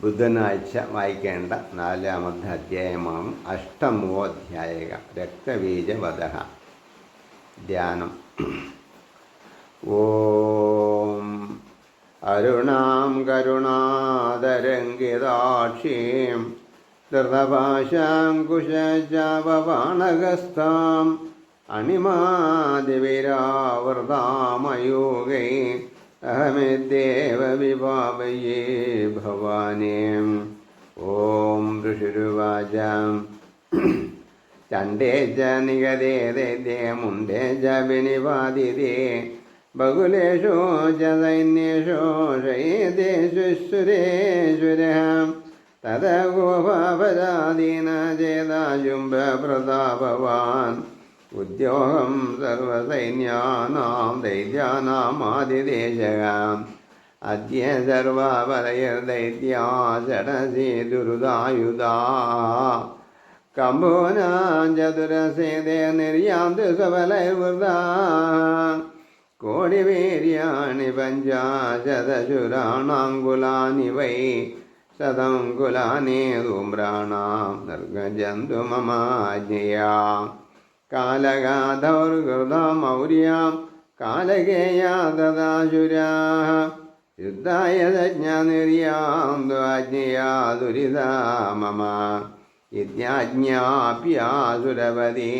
ബുധനാഴ്ച വായിക്കേണ്ട 4-ാമത്തെ അധ്യായമാണ് അഷ്ടമോധ്യായിക രക്തബീജവധ. ധ്യാനം. ഓം അരുണാം കരുണാതരംഗിതാക്ഷീം ധൃതപാശാങ്കുശാപവാണകസ്ഥാം അണിമാതിവിരാവൃതാമയൂകൈ അഹമിദേവ വിഭാവയേ ഭവാനീം. ഓം ഋഷിരുവാച ചണ്ഡേ ച നിഗതേ ദൈത്യേ മുണ്ഡേ ച വിനിവാദിതേ ബഹുലേഷു ച സൈന്യേഷു ശയീതേഷുരേശ്വരഃ തത ഗോപാപരാധീന ചേതാശുംഭ പ്രതാപവാൻ ഉദ്യോഗം സർവസൈന്യാനാം ദൈത്യാനാമാതിദേശഃ അദ്യ സർവപരൈർദൈത്യാ ഷഡസി ദുരുദായുധാ കമ്പോനാം ചതുരസേതേ നിർയാന്തു സബലൈർവൃതാ കോടിവീര്യാണി പഞ്ചാശതശുരാണാങ്കുലാനി വൈ ശതം കുലാനി ധൂമ്രാണാം നിർഗജന്തു മമാജ്ഞയാ കാലഗാധൗർഗൃതമൗര്യാം കാലകേയാ തദാശുരാഃ യുദ്ധായ സജ്ഞനിര്യാം ദ്വാജ്ഞയാ ദുരിതാ മമ ഇത്യാജ്ഞാപ്യാസുരപതി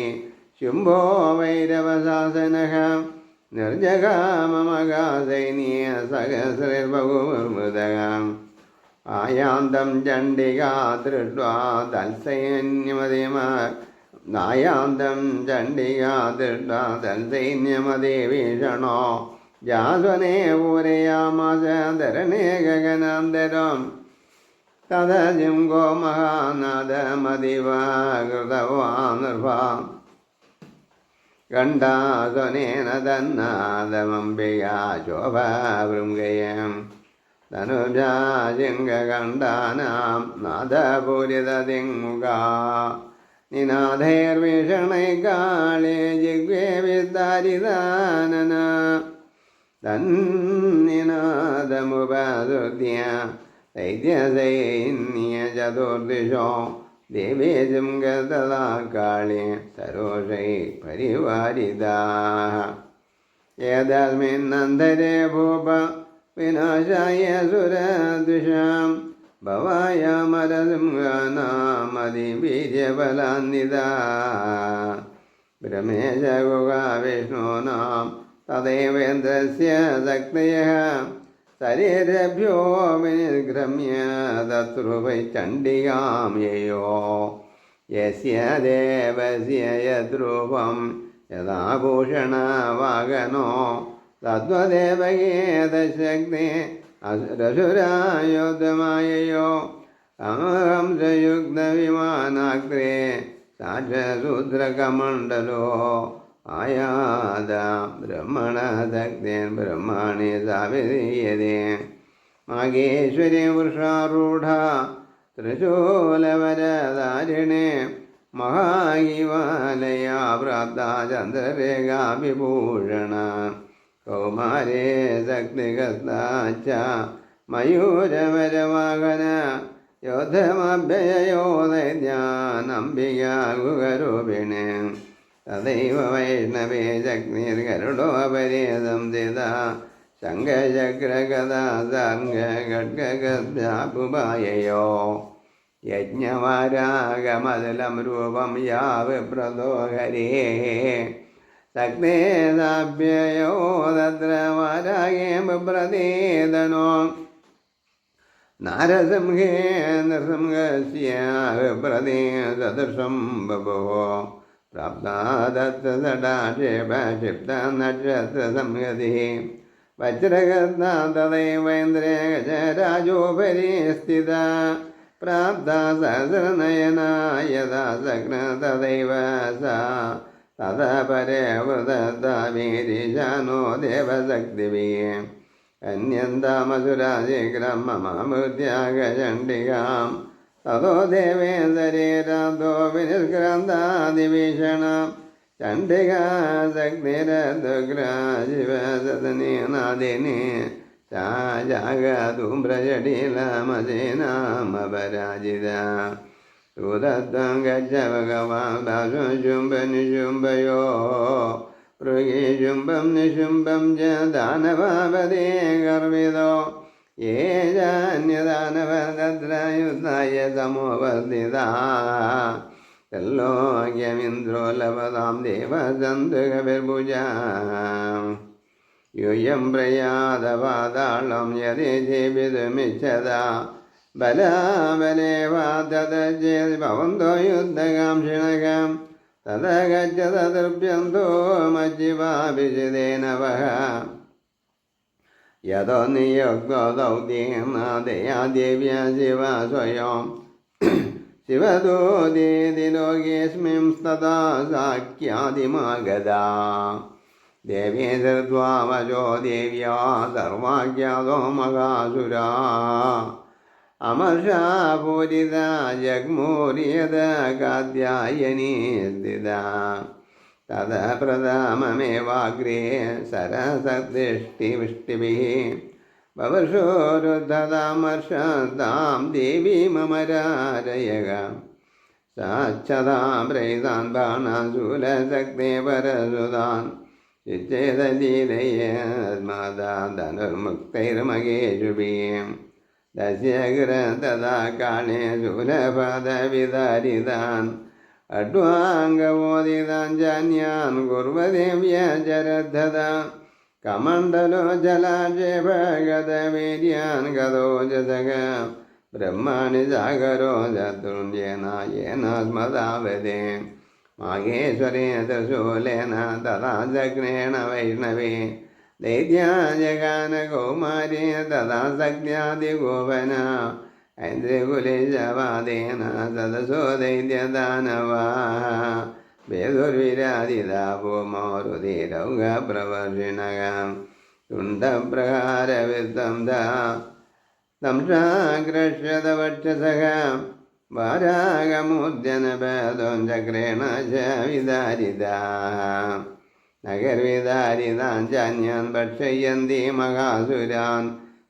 ശുംഭോ വൈരവശാസനഃ നിർജഗാമമഗാസൈന്യ സഹസ്രബഹുമൃതഃ ആയാന്തം ചണ്ഡികാ ദൃഷ്ട്വാ തത്സൈന്യമതിമ നായാന്തം ചണ്ഡികാ ദൃഷ്ട്വാ തത്സൈന്യമതിഭീഷണോ ജാസ്വനേ പൂരയാമാസ ധരണേ ഗഗനാന്തരം തദജിംഗോ മഹാനാദമതിവാകൃതവാ ഗണ്ഡാസ്വനേന തന്നാദമംബികാ ശോഭാവൃംഗയം ധനുജാശിംഗണ്ഡാനാം നാദപൂരിതദിങ്മുഖാ നിനാഥൈർവീഷണൈകാളേ ജിഗ്വേ വിസ്താരിതാനന തന്നിനാദമുപസുദ്ധ്യ ദൈത്യസൈന്യ ചതുർദിശോ ദേവേശം ഗതദാ കാളേ സരോഷൈ പരിവാരിതാഃ ഏതസ്മിന്നന്തരേ ഭൂപ വിനാശായ സുരദ്വിഷാം ഭവായ മരസിംഹാനാമതിബീജബലാന്വിതാ ബ്രഹ്മേശഗുഹാ വിഷ്ണൂനാം തദൈവേന്ദ്രസ്യ ശക്തയഃ ശരീരഭ്യോ വിനിർഗ്രമ്യ തത്രുവൈ ചണ്ഡികാം യയോ യസ്യ ദേവസ്യ യദ്രൂപം യഥാഭൂഷണവാഹനോ തദ്വദേവഗേതശക്തി അസുരസുരായോധമായയോ അമഹംസയുഗ്ധവിമാനാഗ്രേ സാക്ഷസൂദ്രകമണ്ഡലോ ആയാത ബ്രഹ്മണ ശക്തിൻ ബ്രഹ്മാണി സാവിധീയതേ മാഗേശ്വരി വൃഷാരൂഢ ത്രിശൂലവരധാരിണേ മഹാഹിമാലയാ പ്രാപ്ത ചന്ദ്രരേഖാ വിഭൂഷണ കൗമാരേ ശക്തികസ്താച്ച മയൂരവരവാഹന യോധമഭ്യയോ ദൈത്യാനംബികാ ഗുഹരൂപിണേ തദൈവ വൈഷ്ണവേ ശക്തിർഗരുഡോപരി സംസ്ഥിത ശംഖചക്രഗദാ സാർംഗഖഡ്ഗഗദ്ഭ്യാപുപായയോ യജ്ഞവാരാഗമതുലം രൂപം യാവിപ്രദോ ഹരേ ശക്തേ സാഭ്യയോ തത്ര വാരാഗേ ബിഭ്രതേതനോ നാരസിംഹേ നൃസിംഹസ്യ വിഭ്രതേ സദൃശം ബഭുവോ പ്രാപ്താദത്തടാക്ഷേപക്ഷിപ്തനക്ഷത്രസംഗതി വജ്രഗദ്ദാ തദൈവേന്ദ്രേ ഗജരാജോപരി സ്ഥിത പ്രാപ്ത സഹസ്രനയനാ യഥാ സഗ്ന തദൈവ സാ തദപരേ വൃതത്താമീരിശാനോ ദേവശക്തിഭിः അന്യന്താമസുരാശീഘ്രം മമാമൃത്യാഗചണ്ഡികാം തതോ ദേവേന്ദ്രേരാന്തോ വിനിഷ്ക്രാന്താദിഭീഷണ ചണ്ഡികാ ശക്തിരദുഗ്രാ ശിവസദനീനാദിനി ജാഗധൂമ്രജടിലമസേനാമപരാജിത സൂതത്വം ഗജ ഭഗവാൻ ശുംഭനിശുംഭയോ മൃഗീശുംഭം നിശുംഭം ച ദാനവാപദേ ഗർവിതോ യേ ജാന്യദാനവതത്ര യുദ്ധായ സമോവർത്തിതാ കല്ലോക്യമിന്ദ്രോ ലഭതാം ദേവസന്തുകവിർഭുജാ യൂയം പ്രയാതപാതാളം യഥേജേവിതുമിച്ഛത ബലാബലേവാതേത് ഭവന്തോ യുദ്ധകാംക്ഷിണകം തഥ ഗച്ഛത തൃപ്യന്തോ മജ്ജിവാഭിജിതേന വഹ യതോ നിയുക്തോ ദൗത്യേനാദയാ ദേവ്യാ ശിവ സ്വയം ശിവദൂതേതി ലോകേസ്മിംസ്തഥാ സാഖ്യാതിമാഗതാ ദേവീ സർദ്വാവചോ ദേവ്യാ സർവാഖ്യാതോ മഹാസുരാ അമർഷാ പൂരിത ജഗ്മൂര്യത കാദ്യായനീ സ്ഥിതാ തത പ്രഥമമേവാഗ്രേ സരസദൃഷ്ടിവൃഷ്ടിഭിः വവർഷോരുദ്ധതാമർഷതാം ദേവീമമരാരയക സാക്ഷതാം പ്രൈതാൻ ബാണാൻ ശൂലശക്തേ പരസുതാൻ ചിച്ചേതലീലയേസ്മാതാ ധനുർമുക്തൈർമകേഷുഭിः ദസ്യഗ്രതഥാ കാളേ ശൂലപദവിദാരിതാൻ അഡ്വാംഗവോദിതാൻ ജാന്യാൻ കുർവദേവ്യചരദ്ധത കമണ്ഡലോ ജലാക്ഷേപഗതവീര്യാൻ ഗതോജസക ബ്രഹ്മാണി സാഗരോ ചതുർയേനാസ്മതാവതേ മാഗേശ്വരേ ത്രിശൂലേന തഥാ ദഗ്നേണ വൈഷ്ണവേ ദൈത്യാജഗാന കൗമാരേ തഥാ സഖ്യാദിഗോപന ഐന്ദ്രകുലേശവാദേന സദസോ ദൈത്യദാനവാ വേദുർവിരാതിതാ ഭൂമോരുതിരൗഘപ്രവർഷിണകം തുണ്ടപ്രഹാരവിദ്വംധ ദംഷ്ട്രാഗ്രശ്യതവക്ഷസഃ വാരാഗമുദ്യനഭേദം ചക്രേണ ച വിദാരിതാ നഗർവിദാരിതാൻ ചാന്യാൻ ഭക്ഷയന്തി മഹാസുരാൻ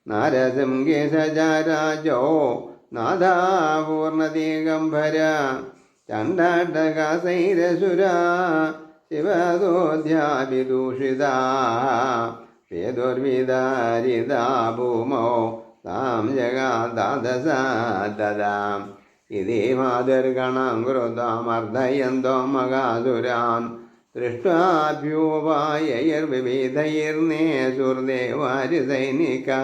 നാരസിംഹേശചാരാജോ നാദാപൂർണദീഗംഭര ചണ്ഡാട്ടകാസൈരസുരാ ശിവദോധ്യാഭിദൂഷിതാ വേദോർവിദാരിതാ ഭൂമോ താം ജഗാദാദസാ തദാം ഇതി മാതർഗണം കൃതമർദ്ധയന്തോ മഹാസുരാൻ ദൃഷ്ട്വാഭ്യൂപായൈർവിവിധൈർനേസുർദേവാരിസൈനികാ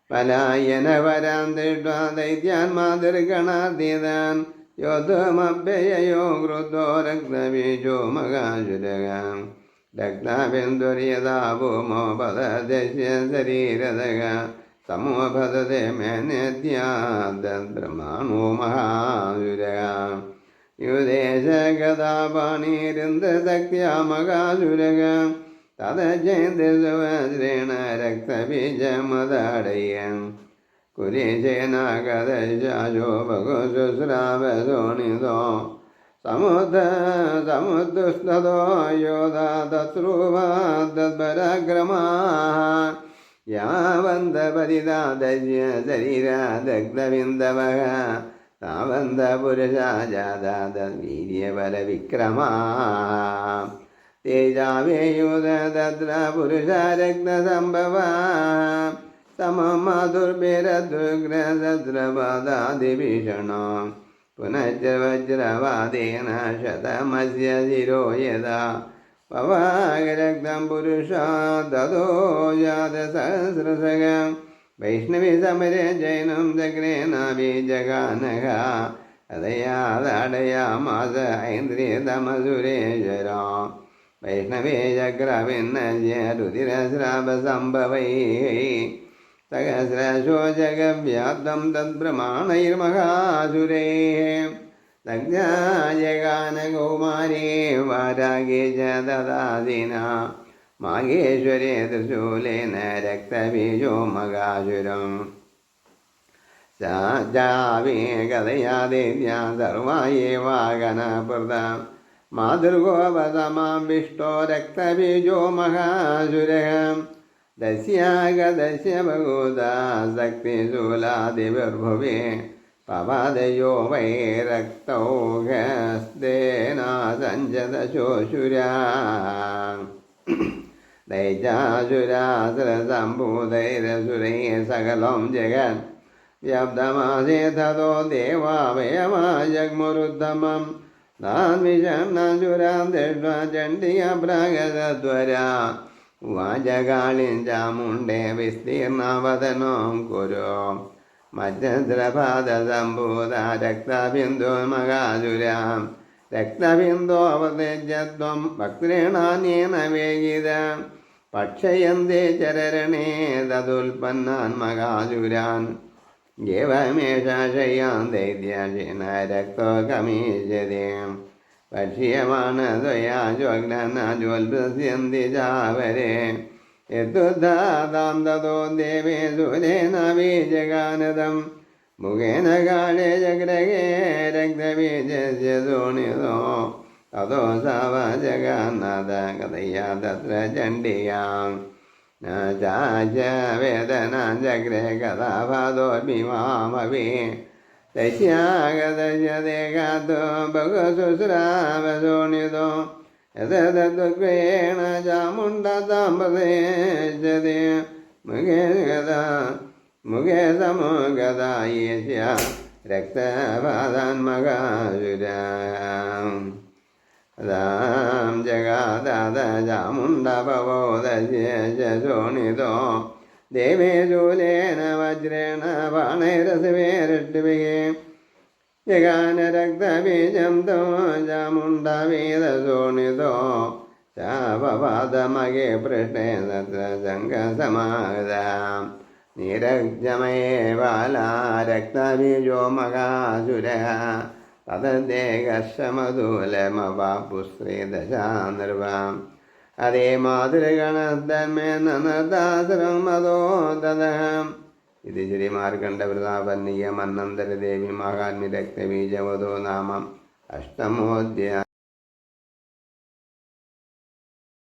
പലായനവരാൻ ദൃഷ്ട്വാ ദൈത്യാൻ മാതൃഗണാതീതാൻ യോദ്ധമഭ്യയോ ക്രുദ്ധോ രക്തബീജോ മഹാസുരകാം രക്താബിന്ദുര്യതാ ഭൂമോ പദദശ്യ ശരീരതക സമോപതേ മേനദ്യാദ്ബ്രഹ്മാണോ മഹാസുരകാം യുദേശഗതാപാണിരുന്ദശക്തിയാ മഹാസുരകം തദജേന്ദ്രസുവജ്രേണ രക്തബീജമതാടയൻ കുരീശേനാഗതശാശോ ബഹുശുശ്രാവസോണിതോ സമുദ്ദുസ്തോ യോധാ തത്രൂവാദപരാക്രമാ യാവന്തപരിതാദശ്യ ശരീരാദഗ്ധബിന്ദവഃ താവന്ത പുരുഷാ ജാതാത വീര്യബലവിക്രമാ തേജാവേയുധ തത്ര പുരുഷാ രക്തസംഭവാ സമമാതുർഭിരദുഗ്രതത്രപാദാദിഭീഷണോ പുനശ്ച വജ്രവാദേന ശതമസ്യ ശിരോ യഥാ പവാഗരക്തം പുരുഷാ തതോ ജാതസഹസ്രശകം വൈഷ്ണവി സമരേ ജൈനം ചക്രേണാഭിജഗാനഃ അതയാദടയാമാസ ഐന്ദ്രിയതമസുരേശ്വരോ വൈഷ്ണവേ ചക്രഭിന്നസ്യ രുതിരസ്രാവസംഭവൈः സഹസ്രശോചകവ്യാപ്തം തദ്ബ്രഹ്മാണൈർമഹാസുരൈः ദഗ്ധാജഗാനകൗമാരേ വാരാഗേ ച ദദാദിന മാഗേശ്വരേ ത്രിശൂലേന രക്തബീജോ മഹാസുരം സാജാവേ ഗതയാ ദേവ്യാ സർവായേവാഗണപ്രദ മാതൃഗോപസമാവിഷ്ടോ രക്തബീജോ മഹാസുരഃ ദസ്യാഗദസ്യ ബഹൂതാ ശക്തിശൂലാദിവിർഭുവേ പവദയോ വൈ രക്തൗഘസ്തേനാ സഞ്ജതശോശുരാ ദൈജാസുരാസുരസംഭൂതൈരസുരൈ സകലം ജഗൻ വ്യാപ്തമാസേ തതോ ദേവാവയമാജഗ്മുരുദ്ധമം നാൻവിഷം നാസുരാം ദൃഷ്ട്വാ ചണ്ഡിക പ്രാഗതദ്വരാ വാചകാളിം ചാമുണ്ഡേ വിസ്തീർണവദനം കുരു മജ്ജദ്രപാദസംഭൂത രക്തബിന്ദുമകാസുരാം രക്തബിന്ദോവതേജത്വം വക്രേണാന്യേന വേഗിത പക്ഷയന്തേ ചരരണേ തതുൽപ്പന്നാൻ മകാസുരാൻ ഏവമേഷാശയാൻ ദൈത്യാശിന രക്തോ കമീഷ്യതേ ഭക്ഷ്യമാണദ്വയാ ജ്വഗ്നജ്വൽപ്രസ്യന്തി ചാവരേ യദ്ദാതാം തതോ ദേവേ സൂരേണ ബീജഗാനദം മുഖേന കാളേ ചക്രകേ രക്തബീജസ്യ സോണിതോ തതോ സാവജഗാന്നത കഥയാ തത്ര ചണ്ഡികാം ചാച വേദനാ ചക്രേ കഥാപാദോർമിമാമവേ ദശ്യാഗദശ്യദേഹാതോ ബഹുശുശ്രാവശോണിതോ യഥദുർഗേണ ചാമുണ്ഡതാമ്പദേശതേ മുഖേ സമുഗതായേഷ്യ രക്തപാതാന്മകാസുരാം രാം ജഗാദ ചാമുണ്ഡപവോദശോണിതോ ദേവേ ശൂലേന വജ്രേണ ബാണൈരസവേരട്ടുവികേ ജഗാന രക്തബീജം തോ ചാമുണ്ഡവേദശോണിതോ ചാപപാദമകേ പൃഷ്ടേ തത്ര സംഘസമാഗതാം നിരജ്ജമയേ ബാലാ രക്തബീജോ മകാസുരഃ തദദേകർഷമധൂലമവാപുശ്രീദശാനൃവാം അതേ മാതൃഗണധർമ്മേനദാശ്രമതോ തദാം ഇത് ശ്രീമാർക്കണ്ഡവൃതാപർണീയ മന്നന്തരദേവി മഹാത്മ്യ രക്തബീജവതോ നാമം അഷ്ടമോധ്യായം.